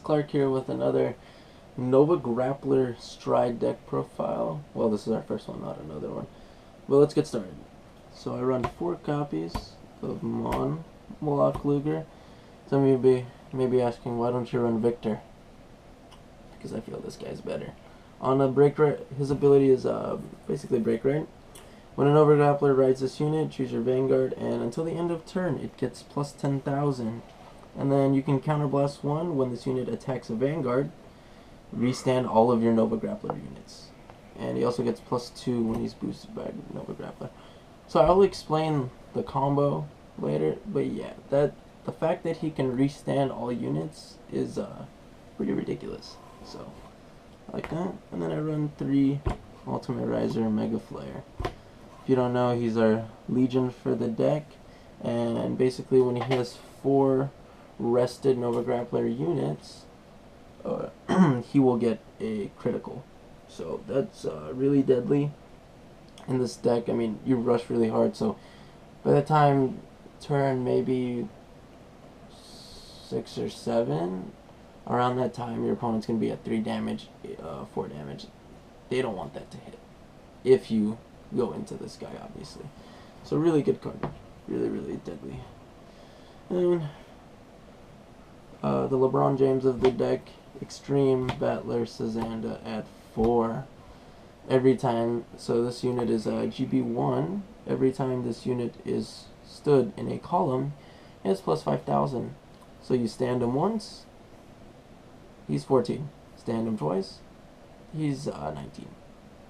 Clark here with another Nova Grappler Stride deck profile. Well, this is our first one, not another one. But let's get started. So I run 4 copies of Moloch Luger. Some of you may be asking, why don't you run Victor? Because I feel this guy's better. On a Breakride, his ability is basically Breakride. When a Nova Grappler rides this unit, choose your Vanguard, and until the end of turn, it gets plus 10,000. And then you can counterblast 1 when this unit attacks a Vanguard. Restand all of your Nova Grappler units. And he also gets plus 2 when he's boosted by Nova Grappler. So I'll explain the combo later, but yeah, the fact that he can restand all units is pretty ridiculous. So I like that. And then I run 3 Ultimate Riser Mega Flare. If you don't know, he's our Legion for the deck, and basically when he has 4 rested Nova Grappler units, he will get a critical. So that's really deadly in this deck. I mean, you rush really hard, so by the time turn maybe 6 or 7, around that time your opponent's going to be at 3 damage, 4 damage. They don't want that to hit if you go into this guy, obviously. So really good card. Really, really deadly. And the LeBron James of the deck, Extreme Battler Sazanda at 4. Every time, so this unit is GB1. Every time this unit is stood in a column, it's plus 5,000. So you stand him once, he's 14. Stand him twice, he's 19.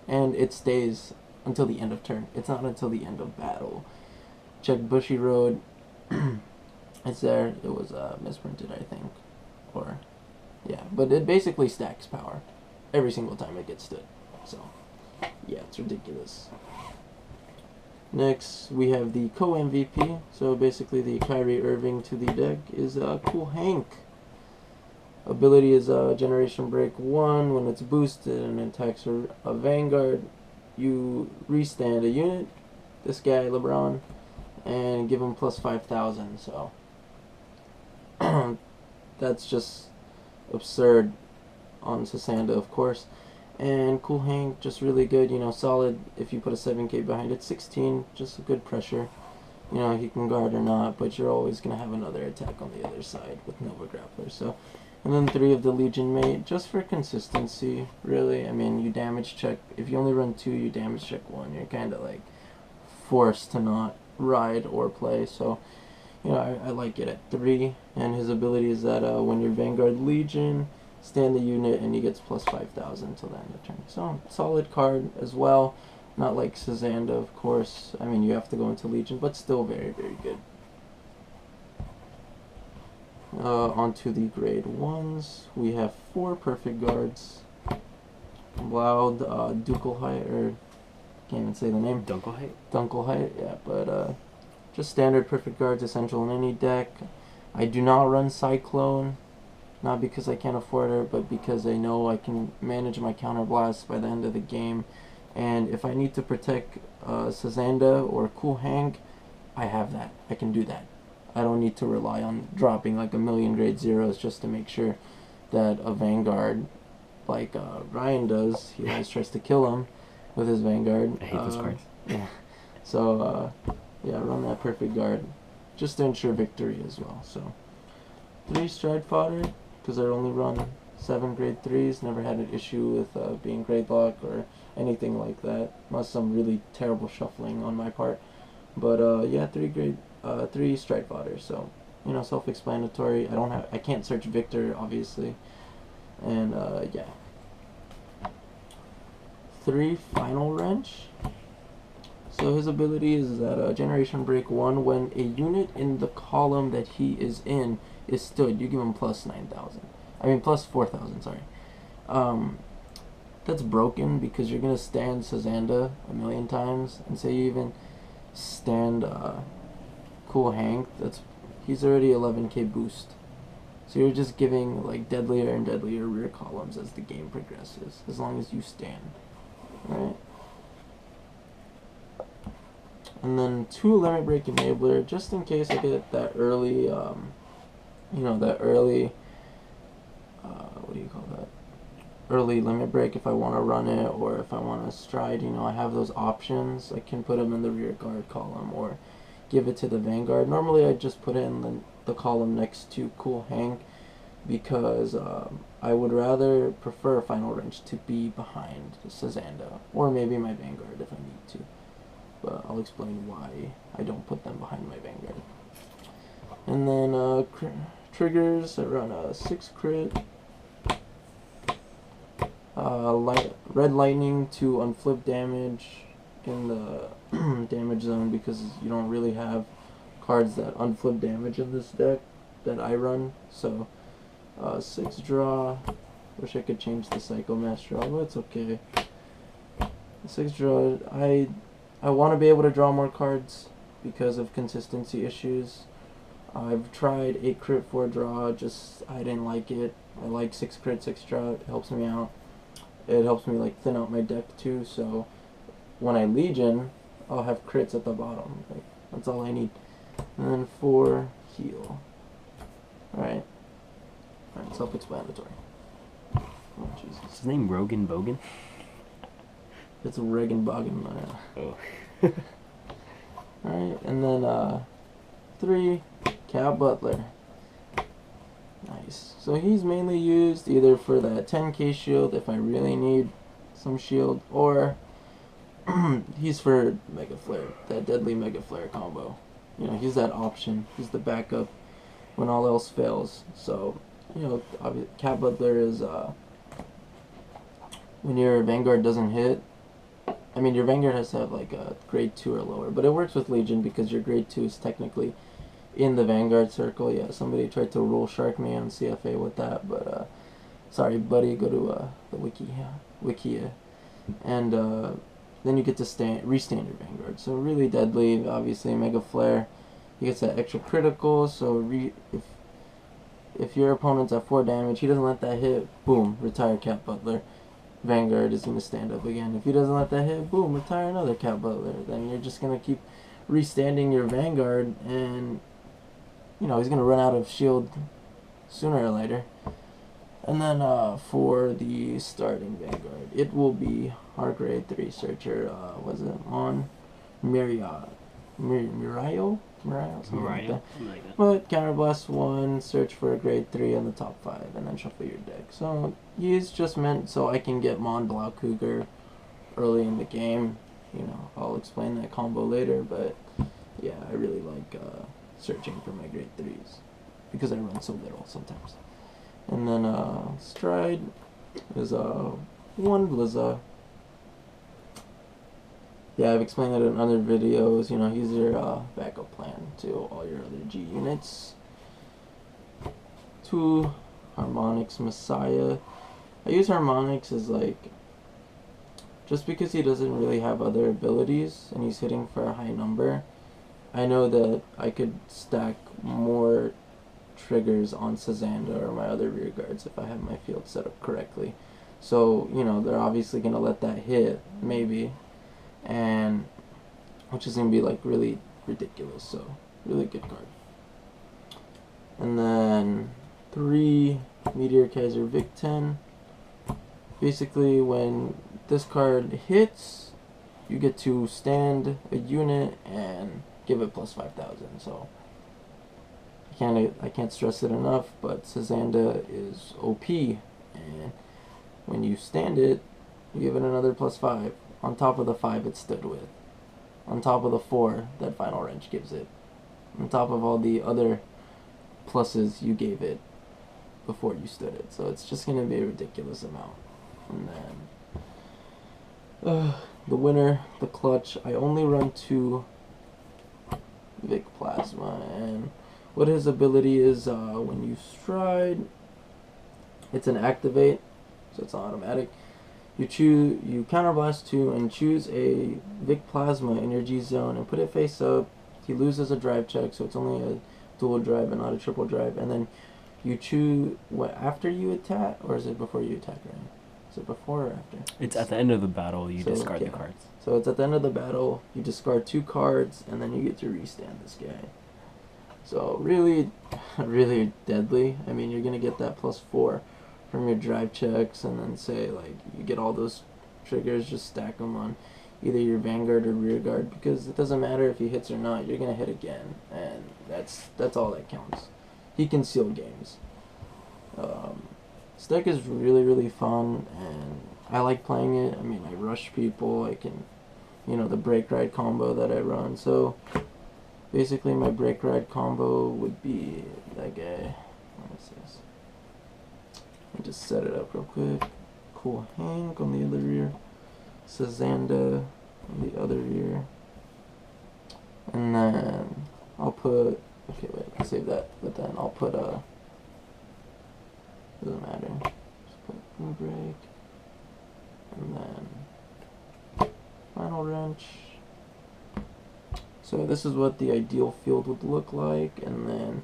And it stays until the end of turn. It's not until the end of battle. Check Bushy Road. It's there. It was misprinted, I think. Or, yeah. But it basically stacks power every single time it gets stood. So, yeah, it's ridiculous. Next, we have the co-MVP. So basically the Kyrie Irving to the deck is Cool Hank. Ability is Generation Break 1. When it's boosted and attacks a Vanguard, you restand a unit, this guy, LeBron, and give him plus 5,000. So that's just absurd on Sasanda, of course. And Cool Hank, just really good, you know, solid. If you put a 7k behind it, 16, just a good pressure. You know, he can guard or not, but you're always going to have another attack on the other side with Nova Grappler. So, and then 3 of the Legion Mate, just for consistency, really. I mean, you damage check. If you only run 2, you damage check 1. You're kind of like forced to not ride or play. So, you know, I like it at 3. And his ability is that when you're Vanguard Legion, stand the unit and he gets plus 5,000 till the end of turn. So, solid card as well. Not like Sazanda, of course. I mean, you have to go into Legion, but still very, very good. Onto the grade 1s. We have 4 perfect guards. Loud, Dunkelheit, or can't even say the name. Dunkelheit? Dunkelheit, yeah, but just standard perfect guards, essential in any deck. I do not run Cyclone, not because I can't afford her, but because I know I can manage my counterblast by the end of the game. And if I need to protect Sazanda or Cool Hank, I have that. I can do that. I don't need to rely on dropping like a million grade 0s just to make sure that a Vanguard, like Ryan does, he always tries to kill him with his Vanguard. I hate those cards. Yeah. So, yeah, run that perfect guard just to ensure victory as well. So, 3 Stride Fodder, because I only run 7 grade 3s, never had an issue with being grade lock or anything like that, unless some really terrible shuffling on my part. But yeah, 3 Stride Fodder, so you know, self-explanatory. I can't search Victor, obviously, and yeah. 3 Final Wrench. So his ability is that Generation Break 1, when a unit in the column that he is in is stood, you give him plus 9,000. I mean plus 4,000, sorry. That's broken because you're going to stand Sazanda a million times, and say you even stand Cool Hank, he's already 11k boost. So you're just giving like deadlier and deadlier rear columns as the game progresses, as long as you stand. Right? And then 2 Limit Break Enabler, just in case I get that early, you know, that early early limit break if I want to run it, or if I want to stride, you know, I have those options. I can put them in the rear guard column or give it to the Vanguard. Normally I just put it in the column next to Cool Hank, because I would rather prefer Final Wrench to be behind Sazanda, or maybe my Vanguard if I need to. But I'll explain why I don't put them behind my Vanguard. And then triggers, I run a 6 crit. Red Lightning to unflip damage in the damage zone, because you don't really have cards that unflip damage in this deck that I run. So 6 draw. Wish I could change the Psycho Mass draw, but it's okay. 6 draw. I want to be able to draw more cards because of consistency issues. I've tried 8 crit 4 draw, just I didn't like it. I like 6 crit 6 draw. It helps me out. It helps me like thin out my deck too. So when I Legion, I'll have crits at the bottom. Like, that's all I need. And then 4 heal. Alright, self-explanatory. Oh, Jesus. Is his name Rogan Bogan? It's Regan Bogan. Oh. Alright, and then 3, Cat Butler. Nice. So he's mainly used either for that 10k shield if I really need some shield, or he's for Mega Flare, that deadly Mega Flare combo. You know, he's that option. He's the backup when all else fails. So, you know, Cat Butler is when your Vanguard doesn't hit. I mean, your Vanguard has to have like a grade 2 or lower, but it works with Legion because your grade 2 is technically in the Vanguard circle. Yeah, somebody tried to rule shark me on CFA with that, but sorry buddy, go to the wiki, and then you get to restand your Vanguard. So really deadly. Obviously Mega Flare, he gets that extra critical, so if your opponent's at 4 damage, he doesn't let that hit, boom, retire Cat Butler. Vanguard is going to stand up again. If he doesn't let that hit, boom, retire another Cat Butler. Then you're just going to keep restanding your Vanguard, and you know, he's going to run out of shield sooner or later. And then for the starting Vanguard, it will be our grade 3 searcher, was it on Mirayo, something like that. But Counterblast 1, search for a grade 3 on the top 5, and then shuffle your deck. So he's just meant so I can get Mon Blau Cougar early in the game. You know, I'll explain that combo later, but yeah, I really like searching for my grade 3s because I run so little sometimes. And then Stride is 1 Blizza. Yeah, I've explained that in other videos. You know, he's your backup plan to all your other G units. 2 Harmonix Messiah. I use Harmonix as like, just because he doesn't really have other abilities and he's hitting for a high number, I know that I could stack more triggers on Sazanda or my other rear guards if I have my field set up correctly. So, you know, they're obviously going to let that hit, maybe, and which is going to be like really ridiculous. So, really good card. And then 3 Meteor Kaiser Vic 10. Basically, when this card hits, you get to stand a unit and give it plus 5,000. So I can't stress it enough, but Sazanda is OP, and when you stand it, you give it another plus 5 on top of the 5 it stood with, on top of the 4 that Final Wrench gives it, on top of all the other pluses you gave it before you stood it. So it's just going to be a ridiculous amount. And then the winner, the clutch, I only run 2 Vic Plasma, and what his ability is, when you stride, it's an activate, so it's automatic. You counterblast 2 and choose a Vic Plasma in your G zone and put it face up. He loses a drive check, so it's only a dual drive and not a triple drive. And then you choose what after you attack, or is it before you attack? Right? Is it before or after? It's at the end of the battle. You discard the cards. So it's at the end of the battle. You discard 2 cards, and then you get to restand this guy. So really, really deadly. I mean, you're gonna get that plus 4 from your drive checks, and then say like you get all those triggers, just stack them on either your Vanguard or rear guard, because it doesn't matter if he hits or not, you're gonna hit again, and that's all that counts. He can seal games. This deck is really fun, and I like playing it. I mean, I rush people. I can, the Breakride combo that I run. So basically, my Breakride combo would be that guy. What is this? Let me just set it up real quick. Cool Hank on the other rear. Sazanda on the other rear. And then I'll put, okay, wait, I'll save that. But then I'll put, doesn't matter. Just put Blue Break. And then Final Wrench. So this is what the ideal field would look like. And then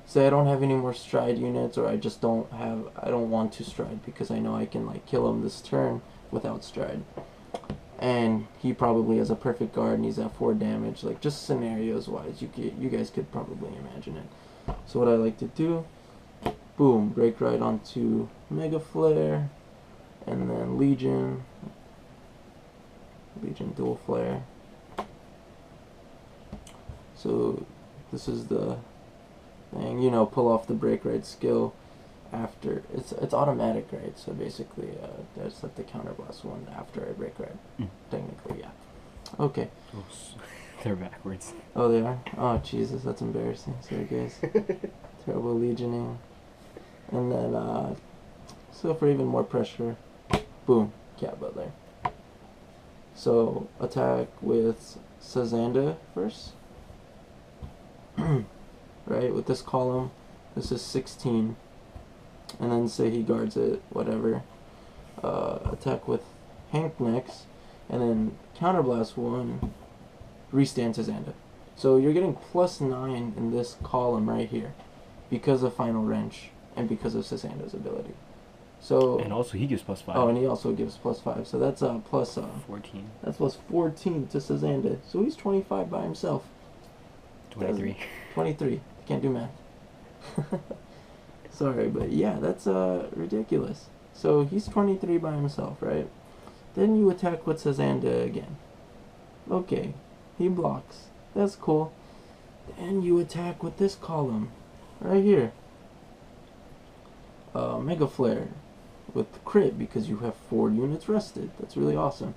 say I don't have any more stride units, or I just don't want to stride because I know I can like kill him this turn without stride. And he probably has a perfect guard and he's at 4 damage. Like, just scenarios wise, you guys could probably imagine it. So what I like to do, boom, Breakride onto Mega Flare, and then Legion Dual Flare. So this is the thing, pull off the Breakride skill after it's automatic, right? So basically, there's like the counterblast one after I Breakride. Technically, yeah. Okay. Oops. They're backwards. Oh, they are? Oh, Jesus, that's embarrassing. Sorry, guys. Terrible legioning. And then, so for even more pressure, boom, Cat Butler. So attack with Sazanda first. Right, with this column, this is 16. And then say he guards it, whatever. Attack with Hank next, and then counterblast 1, restand Sazanda. So you're getting +9 in this column right here because of Final Wrench and because of Sazanda's ability. So and also he gives +5. Oh, and he also gives +5. So that's plus 14. That's +14 to Sazanda. So he's 25 by himself. 23. 23. Can't do math. Sorry, but yeah, that's ridiculous. So he's 23 by himself, right? Then you attack with Sazanda again. Okay, he blocks. That's cool. Then you attack with this column, right here. Mega Flare with crit because you have 4 units rested. That's really awesome.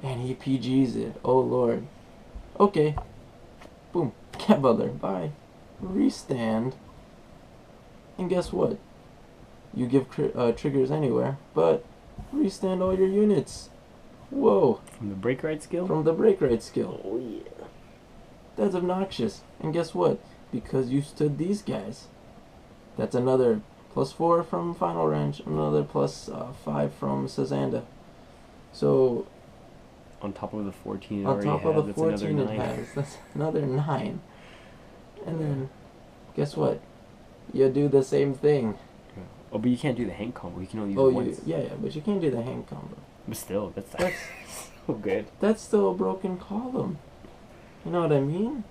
And he PGs it. Oh lord. Okay. Boom. Cat Butler. Bye. Restand. And guess what? You give triggers anywhere, but restand all your units. Whoa. From the Breakride skill? From the Breakride skill. Oh yeah. That's obnoxious. And guess what? Because you stood these guys. That's another +4 from Final Wrench, another +5 from Sazanda. So on top of the 14 on top of the 14 it has, that's another 9. And then guess what? You do the same thing. Oh, but you can't do the Hank combo. You can only use it once. Yeah, but you can't do the Hank combo. But still, that's so good. That's still a broken column. You know what I mean?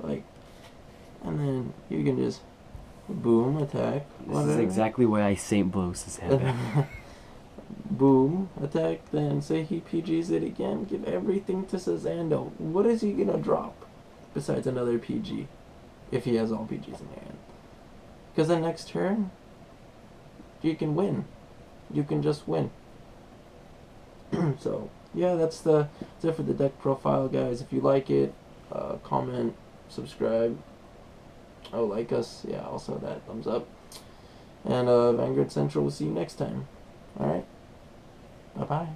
Like, and then you can just boom, attack. This is exactly why I Saint Blow Sazanda. Boom, attack, then say he PGs it again, give everything to Sazanda. What is he gonna drop besides another PG if he has all PGs in hand? Because the next turn, you can win. You can just win. So, yeah, that's it for the deck profile, guys. If you like it, comment, subscribe. Oh, like us. Yeah, also that thumbs up. And Vanguard Central, we'll see you next time. Alright? Bye-bye.